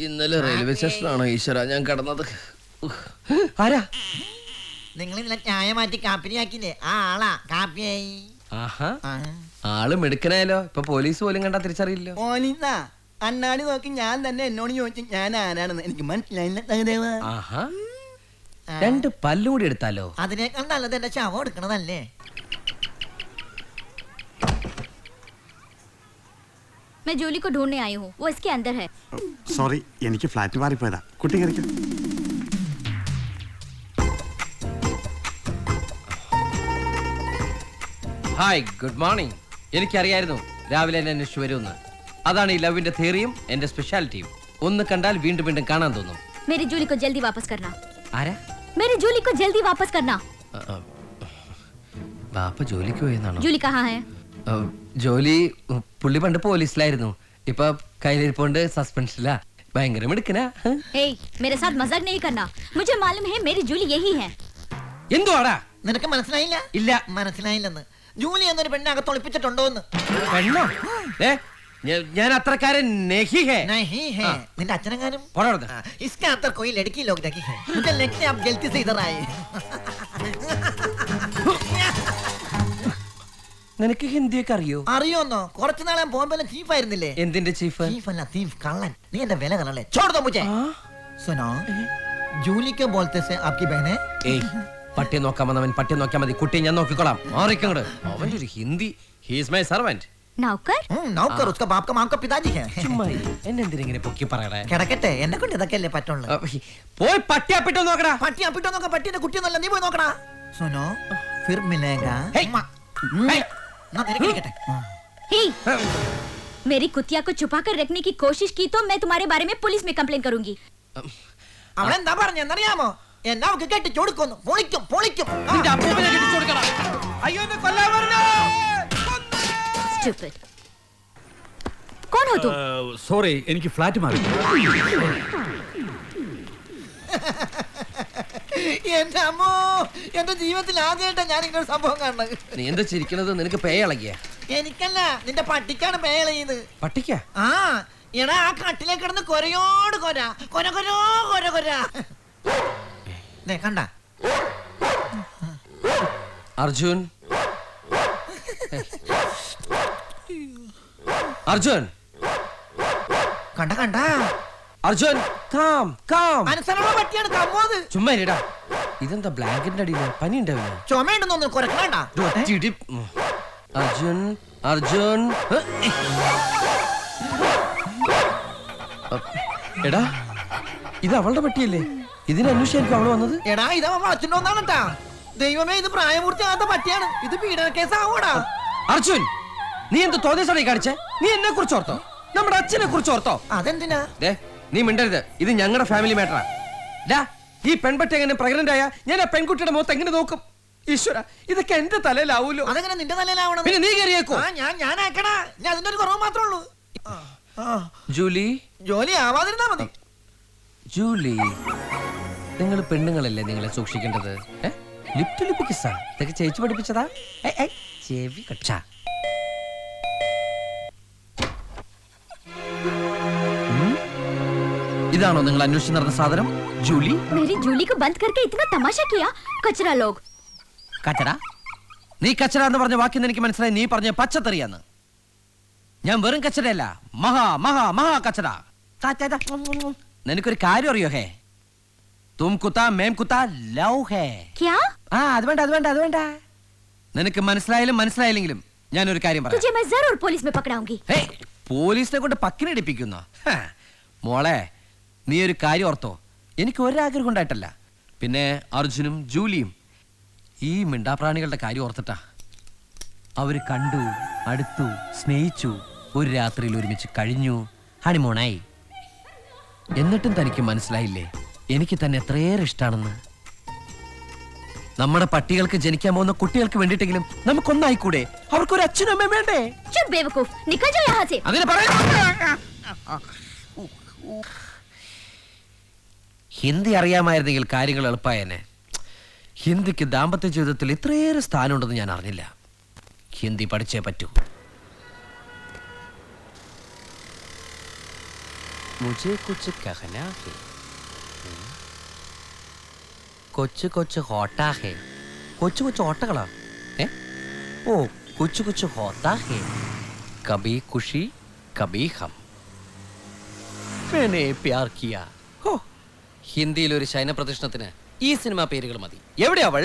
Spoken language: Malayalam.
ഇന്നലെ റെയിൽവേ സ്റ്റേഷനാണോ ഈശ്വര ഞാൻ കടന്നത്? ആരാ നിങ്ങൾ ഇന്നലെ ചായ മാറ്റി കാപ്പിനിയാക്കില്ലേ? ആ ആളാ കാപ്പിയായി. ആള് മിടുക്കനായാലോ. ഇപ്പൊ പോലീസ് പോലും കണ്ടാ തിരിച്ചറിയില്ലോ. പോലീസാ? അണ്ണാടി നോക്കി ഞാൻ തന്നെ എന്നോട് ചോദിച്ചു ഞാൻ ആരാണെന്ന്. എനിക്ക് മനസ്സിലായില്ല. രണ്ട് പല്ലൂടി എടുത്താലോ? അതിനേക്കാൾ നല്ലത് എന്റെ ശവം എടുക്കണതല്ലേ? मैं जूली को ढूंढने आई हूँ, वो इसके अंदर है। സോറി, എനിക്ക് ഫ്ലാറ്റ് മാറിപ്പോയതാ. കുട്ടി കയറിക്കോ. Hi, good morning. എനിക്കറിയായിരുന്നു രാവിലെ എന്നെ അന്വേഷിച്ചു വരുമെന്ന്. അതാണ് ഈ ലവിന്റെ തിയറിയും എന്റെ സ്പെഷ്യാലിറ്റിയും. ഒന്ന് കണ്ടാൽ വീണ്ടും വീണ്ടും കാണാൻ തോന്നും. मेरी जूली को जल्दी वापस करना। ആരാ? मेरी जूली को जल्दी वापस करना। ബാപ്പ ജോലിക്ക് പോയെന്നാണോ? जूली कहाँ है? ജോലി പുള്ളി പണ്ട് പോലീസിലായിരുന്നു. ഇപ്പൊ കയ്യിലിരിപ്പോണ്ട് സസ്പെൻഷനിലാ. ഭയങ്കര മിടുക്കനാ. हे, मेरे साथ मजाक नहीं करना। मुझे मालूम है मेरी जूली यही है। എന്തുവാടാ? നിനക്ക് മനസ്സിലായില്ല? ഇല്ല. മനസ്സിലായില്ലെന്ന്. ജൂലി എന്നൊരു പെണ്ണെ അകത്ത് ഒളിപ്പിച്ചിട്ടുണ്ടോന്ന്. പെണ്ണോ? ഞാൻ അത്രക്കാരൻ नहीं है. नहीं है. നിന്റെ അച്ഛനെങ്ങാനും? इसके अंदर कोई लड़की लोग देखी है. मुझे लगता है आप गलती से इधर आए. നിനക്ക് ഹിന്ദിയൊക്കെ അറിയോ? അറിയോന്നോ? കുറച്ചു നാളെ ബോംബെയിലെ ചീഫ് ആയിരുന്നില്ലേ? എന്തിന്റെ ചീഫ്? चीफ अल्लाह चीफ कल्लन. നീ എന്റെ വില കളല്ലേ? छोड़ दो मुझे. सुनो, जूली के बोलते से आपकी बहन है? ഏയ്, പട്ടിയെ നോക്കാൻ വന്നവൻ പട്ടിയെ നോക്കിയാൽ മതി. കുട്ടിയെ ഞാൻ നോക്കിക്കോളാം. മാറിക്കങ്ങട്. അവന്റെ ഒരു Hindi. He is my servant. नौकर? नौकर उसका बाप का माम का पिताजी है. എന്നെ എന്തിനെ പൊക്കി പറയടേ? കിടക്കട്ടെ, എന്നെ കൊണ്ട് ഇതൊക്കെയല്ലേ പറ്റുള്ളൂ. പോയി പട്ടി അപ്പിട്ടോ നോക്കടാ. പട്ടി അപ്പിട്ടോ നോക്കാം. പട്ടിയുടെ കുട്ടിയൊന്നല്ല, നീ പോയി നോക്കടാ. सुनो, फिर मिलेगा. ना तेरे किटकटे. हे, मेरी कुतिया को छुपा कर रखने की कोशिश की तो मैं तुम्हारे बारे में पुलिस में कंप्लेन करूंगी। അവൻ എന്താ പറഞ്ഞെന്നറിയാമോ? എന്നെ അവക്ക് കെട്ടിച്ചു കൊടുക്കുന്നു. പൊളിക്കും പൊളിക്കും. നിന്റെ അപ്പൂപ്പനെ കെട്ടിച്ചു കൊടുക്കടാ. അയ്യോ, എന്നെ കൊല്ലാൻ പറഞ്ഞു. Stupid. कौन हो तुम? സോറി, എനിക്ക് ഫ്ലാറ്റ് മാറി. എന്റെ അമ്മോ, എന്റെ ജീവിതത്തിൽ ആദ്യമായിട്ടാ ഞാൻ ഇങ്ങനെ സംഭവം കാണുന്നത്. നീ എന്താ ചിരിക്കണത്? നിനക്ക് പേ ഇളകിയ? എനിക്കല്ല, നിന്റെ പട്ടിക്കാണ് പേളയത്. പട്ടിക്കാ? ആ, എടാ ആ കട്ടിലേ കിടന്ന് കൊരയോട് കൊര കൊര കൊരോ കൊര കൊര. കണ്ട അർജുൻ, അർജുൻ, കണ്ട കണ്ട അർജുൻ, കാം കാം. അനുസരണ പട്ടിയാണ് കമ്മോത്. ചുമ്മാ ഇരിടാ. ഇതെന്താ ബ്ലാങ്കറ്റിന്റെ അടിയില്? പനി ഉണ്ടാവില്ല? ചുമയുണ്ടെന്നൊന്ന് കുറക്കണ്ട. അർജുൻ, അർജുൻ. എടാ, ഇത് അവളുടെ പട്ടിയല്ലേ? ഇതിനെ അന്വേഷിച്ചായിരിക്കും അവള് വന്നത്. എടാ, ഇതവ വളച്ചിട്ടോന്നാണ് കേട്ടാ. ദൈവമേ, ഇത് പ്രായപൂർത്തിയാകാത്ത പട്ടിയാണ്. ഇത് പീഡന കേസ് ആവൂടാ. അർജുൻ, നീ എന്ത് തോന്നിയ കാണിച്ചേ? നീ എന്നെ കുറിച്ച് ഓർത്തോ? നമ്മുടെ അച്ഛനെ കുറിച്ച് ഓർത്തോ? അതെന്തിനാ? നീ മിണ്ടരുത്. ഇത് ഞങ്ങളുടെ ഫാമിലി മാറ്ററാ. ഈ പെൺപട്ടി എങ്ങനെ പ്രഗ്നന്റ് ആയ ഞാൻ ആ പെൺകുട്ടിയുടെ മുഖത്ത് എങ്ങനെ നോക്കും? ഈശ്വര, ഇതൊക്കെ എന്റെ തലയിലാവൂലോ. അതെങ്ങനെ നിന്റെ തലയിലാവണം? പിന്നെ നീ കയറിയേക്കോ? ഞാൻ ആക്കടാ. ഞാൻ അതിന്റെ ഒരു കുറവ് മാത്രമേ ഉള്ളൂ. ജൂലി, ജോലി ആവാതിരുന്നാ മതി. ജൂലി, നിങ്ങൾ പെണ്ണുങ്ങളല്ലേ നിങ്ങളെ സൂക്ഷിക്കേണ്ടത്. ലിപ് ടു ലിപ് കിസ്സാ ഇതൊക്കെ ചേച്ചി പഠിപ്പിച്ചതാ? ചെവി കക്ഷ. ഇതാണോ നിങ്ങൾ അന്വേഷിച്ച് നടന്ന സാധനം? ജൂലി, मेरी जूली को बंद करके इतना तमाशा किया, कचरा लोग. കച്ചറ? നീ കച്ചറ എന്ന് പറഞ്ഞ വാക്കിന്ന് എനിക്ക് മനസ്സിലായി നീ പറഞ്ഞ പച്ചത്തറിയാന്ന്. ഞാൻ വെറും കച്ചറയല്ല, മഹാ മഹാ മഹാ കച്ചറ. നിനക്കൊരു കാര്യം അറിയോ? ഹേ, തും കുത്താ മേം കുത്താ ലവ് ഹേ. क्या? അത് വേണ്ട, അത് വേണ്ട, അത് വേണ്ട. നിനക്ക് മനസ്സിലായാലും മനസ്സിലായില്ലെങ്കിലും ഞാനൊരു കാര്യം പറയാം. तुझे मैं जरूर पुलिस में पकड़ाऊंगी. പോലീസിനെ കൊണ്ട് പക്കിനടിപ്പിക്കുന്നു. മോളെ, നീ ഒരു കാര്യം ഓർത്തോ. എനിക്ക് ഒരാഗ്രഹം ഉണ്ടായിട്ടല്ല, പിന്നെ അർജുനും ജൂലിയും ഈ മിണ്ടാപ്രാണികളുടെ കാര്യം ഓർത്തിട്ടാ. അവര് കണ്ടു, അടുത്തു, സ്നേഹിച്ചു, ഒരു രാത്രിയിൽ ഒരുമിച്ച് കഴിഞ്ഞു, ഹണിമൂണായി. എന്നിട്ടും തനിക്ക് മനസ്സിലായില്ലേ എനിക്ക് തന്നെ എത്രയേറെ ഇഷ്ടാണെന്ന്? നമ്മുടെ പട്ടികൾക്ക് ജനിക്കാൻ പോകുന്ന കുട്ടികൾക്ക് വേണ്ടിട്ടെങ്കിലും നമുക്കൊന്നായിക്കൂടെ? അവർക്കൊരു അച്ഛനും അമ്മയും വേണ്ടേ? चुप बेवकूफ, निकल जाओ यहाँ से. അതിനെ പറയാ. ഹിന്ദി അറിയാമായിരുന്നെങ്കിൽ കാര്യങ്ങൾ എളുപ്പമായേനെ. ഹിന്ദിക്ക് ദാമ്പത്യ ജീവിതത്തിൽ ഇത്രയേറെ സ്ഥാനമുണ്ടെന്ന് ഞാൻ അറിഞ്ഞില്ല. ഹിന്ദി പഠിച്ചേ പറ്റൂ. മുझേ കുച്ച് കഹനാ ഹേ കൊച്ചു കൊച്ചു ഹോട്ടാ ഹേ കൊച്ചു കൊച്ചു ഓട്ടകളാ ഏ ഓ കൊച്ചു കൊച്ചു ഹോത്താ ഹേ കബി ഖുഷി കബി ഹം मैंने प्यार किया ഹോ ഹിന്ദിയിൽ ഒരു ശയന പ്രദർശനത്തിന് ഈ സിനിമ പേരുകൾ മതി എവിടെ അവൾ